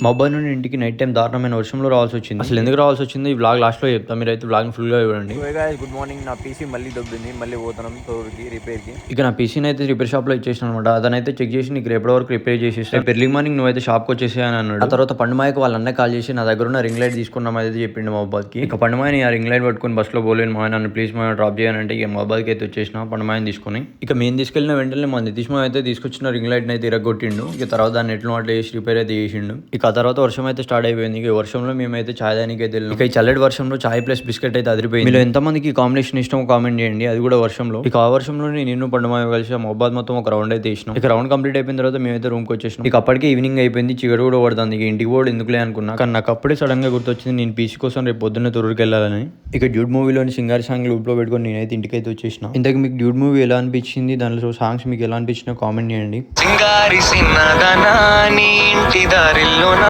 Mobile నుండి ఇంటికి night time దారుణమైన వర్షంలో రావాల్సి వచ్చింది. అసలు ఎందుకు రావాల్సి వచ్చింది ఈ వ్లాగ్ లాస్ట్లో చెప్తా, మీరైతే వ్లాగ్ ఫుల్గా చూడండి. Good morning. నా పీసీ మళ్ళీ దొబ్బింది, మళ్ళీ పోతున్నాం తోరుకి రిపేర్కి. ఇక నా పీసీని అయితే రిపేర్ షాప్లో ఇచ్చేసిన అనమాట. అతనైతే చెక్ చేసి నీకు రేపటి వరకు రిపేర్ చేసేసి రేపు ఎర్లీ మార్నింగ్ నువ్వైతే షాప్కి వచ్చేసి అని అన్నాడు. ఆ తర్వాత పండుమాయకు వాళ్ళ అన్న కాల్ చేసి నా దగ్గర ఉన్న రింగ్ లైట్ తీసుకున్నాం అయితే చెప్పిండు మొబైల్కి. ఇక పండుమాయని ఆ రింగ్ లైట్ పట్టుకుని బస్సులో పోలేను మా నన్ను ప్లీజ్ మా డ్రాప్ చేయాలంటే ఇక మొబైల్కి అయితే వచ్చేసిన పండుమాయని తీసుకుని. ఇక మేము తీసుకెళ్ళిన వెంటనే మా నితీష్ మా అయితే తీసుకొచ్చిన రింగ్ లైట్ని అయితే ఇరగొట్టిండు. ఇక తర్వాత దాన్ని ఎట్లా అట్లా చేసి రిపేర్ అయితే చేసిండు. ఇక ఆ తర్వాత వర్షం అయితే స్టార్ట్ అయిపోయింది. ఇక వర్షంలో మేమైతే చాయ్ దానికి అయితే వెళ్ళాం. ఇక ఈ చల్లటి వర్షంలో చాయ్ ప్లస్ బిస్కెట్ అయితే అదిరిపోయింది. మీలో ఎంతమందికి కాంబినేషన్ ఇష్టం కామెంట్ చేయండి, అది కూడా వర్షంలో. ఇక ఆ వర్షంలో నిన్ను పండుమాయ కలిసి మొబైల్ మొత్తం ఒక రౌండ్ అయితే వేసినాం. ఇక రౌండ్ కంప్లీట్ అయిపోయిన తర్వాత మేమైతే రూమ్కి వచ్చేసినాం. ఇక అప్పటికే ఈవినింగ్ అయిపోయింది, చీకటి కూడా పడుతుంది. ఇక ఇంటికి పోవడం ఎందుకులే అనుకున్నా, కానీ నాకు అప్పుడే సడన్ గా గుర్తొచ్చింది నేను పీసీ కోసం రేపు పొద్దున్న తొర్రూరుకి వెళ్ళాలని. ఇక డ్యూడ్ మూవీలోని సింగర్ సాంగ్ లూప్ లో పెట్టుకొని నేనైతే ఇంటికి అయితే వచ్చేసిన. ఇంతకు మీకు డ్యూడ్ మూవీ ఎలా అనిపించింది, దానిలో సాంగ్స్ మీకు ఎలా అనిపించినా కామెంట్ చేయండి. సింగారి సిన్నదనా నీ ఇంటి దారిలో